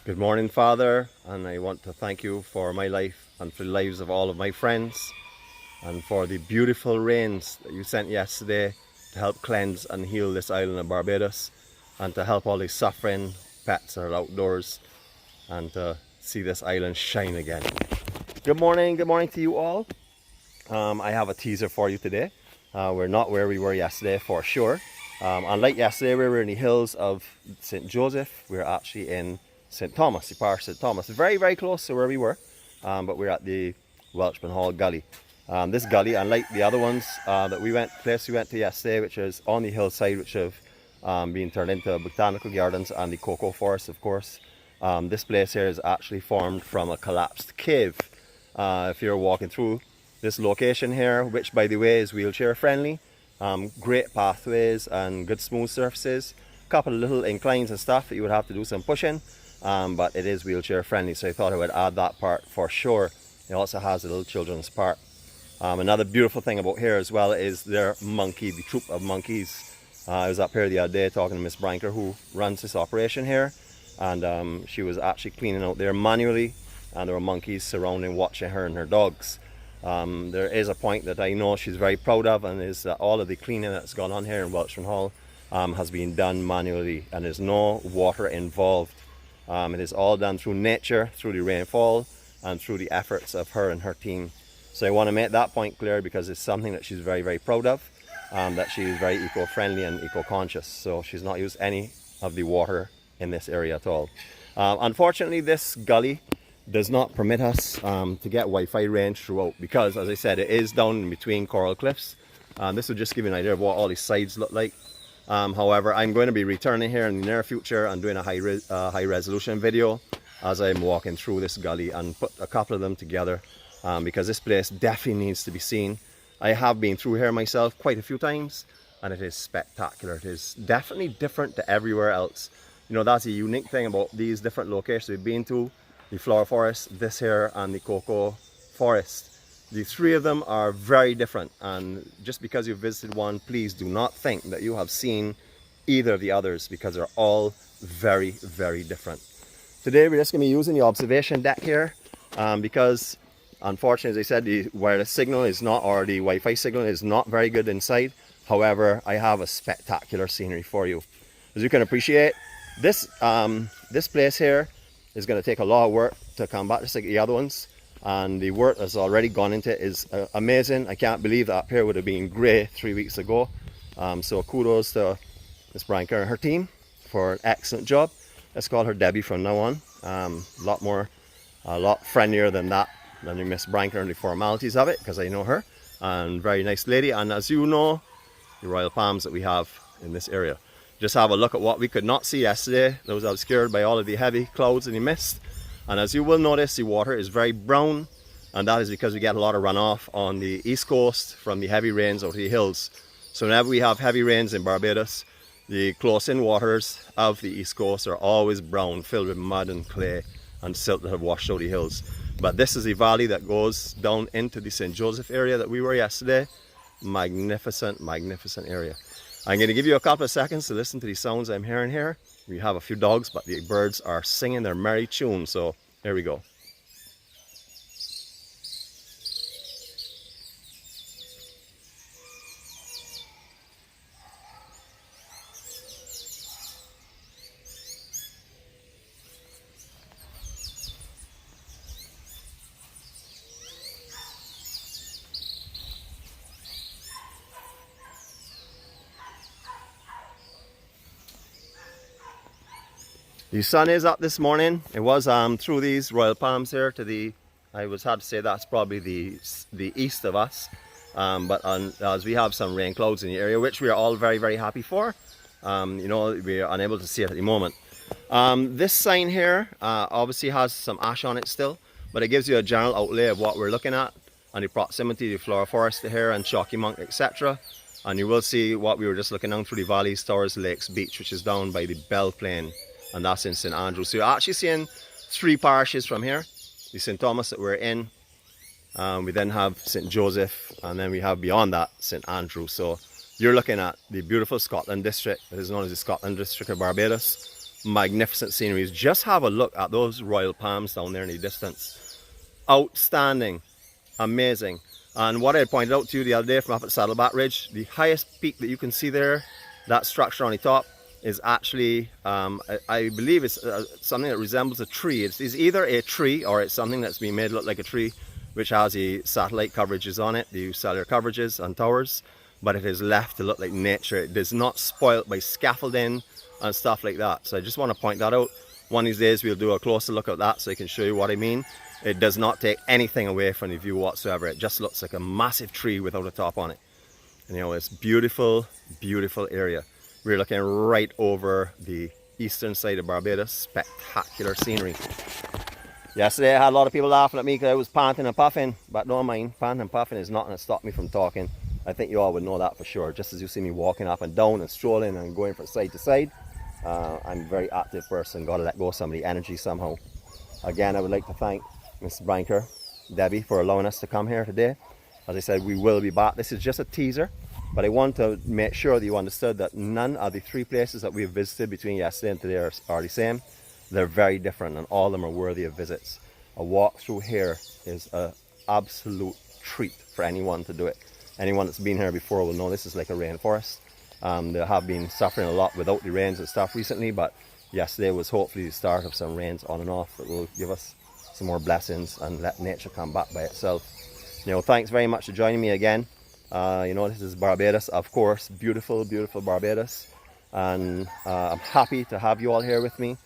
Good morning, Father, and I want to thank you for my life and for the lives of all of my friends and for the beautiful rains that you sent yesterday to help cleanse and heal this island of Barbados and to help all these suffering pets that are outdoors and to see this island shine again. Good morning to you all. I have a teaser for you today. We're not where we were yesterday for sure. Unlike yesterday, we were in the hills of St. Joseph. We're actually in St. Thomas, the parish of St. Thomas. Very, very close to where we were, but we're at the Welchman Hall Gully. This gully, unlike the other ones that we went to yesterday, which is on the hillside, which have been turned into botanical gardens and the cocoa forest, of course. This place here is actually formed from a collapsed cave. If you're walking through this location here, which by the way is wheelchair friendly, great pathways and good smooth surfaces, a couple of little inclines and stuff that you would have to do some pushing, but it is wheelchair friendly, so I thought I would add that part for sure. It also has a little children's part. Another beautiful thing about here as well is their monkey, the troop of monkeys. I was up here the other day talking to Miss Branker, who runs this operation here, and she was actually cleaning out there manually, and there were monkeys surrounding, watching her and her dogs. There is a point that I know she's very proud of, and is that all of the cleaning that's gone on here in Welchman Hall has been done manually, and there's no water involved. It is all done through nature, through the rainfall, and through the efforts of her and her team. So I want to make that point clear because it's something that she's very, very proud of, that she is very eco-friendly and eco-conscious. So she's not used any of the water in this area at all. Unfortunately, this gully does not permit us to get Wi-Fi range throughout because, as I said, it is down in between coral cliffs. This will just give you an idea of what all these sides look like. However, I'm going to be returning here in the near future and doing a high resolution video as I'm walking through this gully and put a couple of them together because this place definitely needs to be seen. I have been through here myself quite a few times and it is spectacular. It is definitely different to everywhere else. You know, that's a unique thing about these different locations we've been to. The flower forest, this here, and the cocoa forest. The three of them are very different, and just because you've visited one, please do not think that you have seen either of the others because they're all very, very different. Today we're just going to be using the observation deck here because unfortunately, as I said, the wireless signal is not, or the Wi-Fi signal is not very good inside. However, I have a spectacular scenery for you. As you can appreciate, this place here is going to take a lot of work to come back just like the other ones, and the work that's already gone into it is amazing. I can't believe that up here would have been grey 3 weeks ago. So kudos to Miss Branker and her team for an excellent job. Let's call her Debbie from now on. A lot friendlier than that, than the Miss Branker and the formalities of it, because I know her, and very nice lady. And as you know, the royal palms that we have in this area. Just have a look at what we could not see yesterday. That was obscured by all of the heavy clouds and the mist. And as you will notice, the water is very brown, and that is because we get a lot of runoff on the east coast from the heavy rains out of the hills. So whenever we have heavy rains in Barbados, the close-in waters of the east coast are always brown, filled with mud and clay and silt that have washed out the hills. But this is the valley that goes down into the St. Joseph area that we were yesterday. Magnificent, magnificent area. I'm going to give you a couple of seconds to listen to the sounds I'm hearing here. We have a few dogs, but the birds are singing their merry tune, so here we go. The sun is up this morning. It was through these royal palms here to the, I was hard to say that's probably the east of us. As we have some rain clouds in the area, which we are all very, very happy for. You know, we are unable to see it at the moment. This sign here obviously has some ash on it still, but it gives you a general outlay of what we're looking at and the proximity to the flower forest here and Chalky Monk, etc. And you will see what we were just looking down through the valleys towards Lakes Beach, which is down by the Bell Plain. And that's in St. Andrew. So you're actually seeing three parishes from here. The St. Thomas that we're in. We then have St. Joseph, and then we have beyond that St. Andrew. So you're looking at the beautiful Scotland district that is known as the Scotland district of Barbados. magnificent sceneries. Just have a look at those royal palms down there in the distance. Outstanding, amazing. And what I pointed out to you the other day from up at Saddleback Ridge, the highest peak that you can see there, that structure on the top, is actually, I believe it's something that resembles a tree. It's either a tree or it's something that's been made look like a tree, which has the satellite coverages on it, the cellular coverages and towers, but it is left to look like nature. It is not spoiled by scaffolding and stuff like that. So I just want to point that out. One of these days we'll do a closer look at that so I can show you what I mean. It does not take anything away from the view whatsoever. It just looks like a massive tree without a top on it. And you know, it's beautiful, beautiful area. We're looking right over the eastern side of Barbados. Spectacular scenery. Yesterday I had a lot of people laughing at me because I was panting and puffing, but don't mind, panting and puffing is not going to stop me from talking. I think you all would know that for sure. Just as you see me walking up and down and strolling and going from side to side, I'm a very active person. Got to let go of some of the energy somehow. Again, I would like to thank Ms. Branker, Debbie, for allowing us to come here today. As I said, we will be back. This is just a teaser, but I want to make sure that you understood that none of the 3 places that we've visited between yesterday and today are the same. They're very different, and all of them are worthy of visits. A walk through here is an absolute treat for anyone to do it. Anyone that's been here before will know this is like a rainforest. They have been suffering a lot without the rains and stuff recently, but yesterday was hopefully the start of some rains on and off that will give us some more blessings and let nature come back by itself. You know, thanks very much for joining me again. You know, this is Barbados, of course, beautiful, beautiful Barbados, and I'm happy to have you all here with me.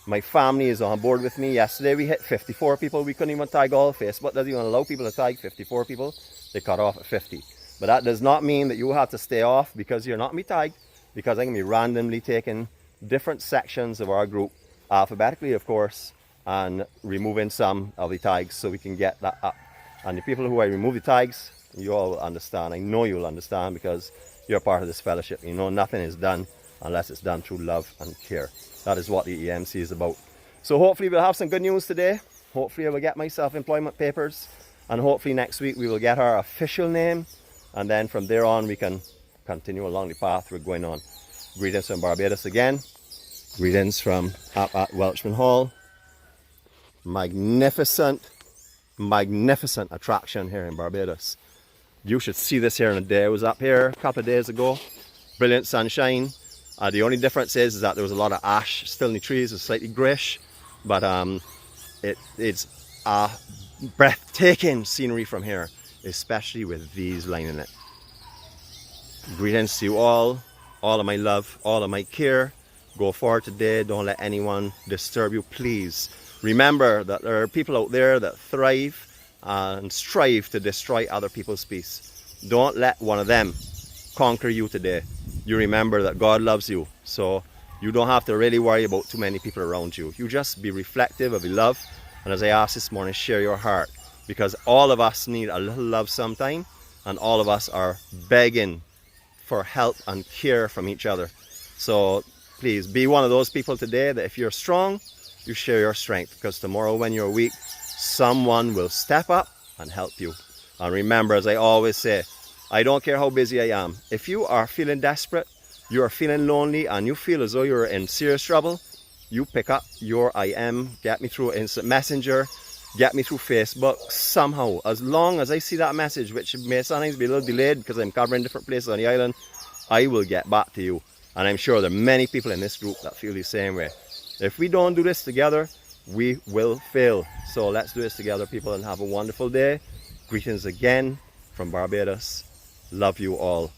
My family is on board with me. Yesterday we hit 54 people. We couldn't even tag all. Facebook doesn't even allow people to tag 54 people. They cut off at 50. But that does not mean that you have to stay off because you're not going to be tagged, because I'm going to be randomly taking different sections of our group, alphabetically of course, and removing some of the tags so we can get that up. And the people who I remove the tags, you all will understand. I know you'll understand because you're part of this fellowship. You know, nothing is done unless it's done through love and care. That is what the EMC is about. So hopefully we'll have some good news today. Hopefully I will get my self-employment papers, and hopefully next week we will get our official name, and then from there on we can continue along the path we're going on. Greetings from Barbados again. Greetings from up at Welchman Hall. Magnificent, magnificent attraction here in Barbados. You should see this here in a day. I was up here a couple of days ago. Brilliant sunshine. The only difference is that there was a lot of ash still in the trees. It's slightly greyish, but it's a breathtaking scenery from here, especially with these lining it. Greetings to you all of my love, all of my care. Go forward today. Don't let anyone disturb you, please. Remember that there are people out there that thrive and strive to destroy other people's peace. Don't let one of them conquer you today. You remember that God loves you, so you don't have to really worry about too many people around you. You just be reflective of the love, and as I asked this morning, share your heart, because all of us need a little love sometime, and all of us are begging for help and care from each other. So please be one of those people today that if you're strong, you share your strength, because tomorrow when you're weak, someone will step up and help you. And remember, as I always say, I don't care how busy I am. If you are feeling desperate, you are feeling lonely, and you feel as though you're in serious trouble, you pick up your IM, get me through Instant Messenger, get me through Facebook, somehow. As long as I see that message, which may sometimes be a little delayed because I'm covering different places on the island, I will get back to you. And I'm sure there are many people in this group that feel the same way. If we don't do this together, we will fail. So let's do this together, people, and have a wonderful day. Greetings again from Barbados. Love you all.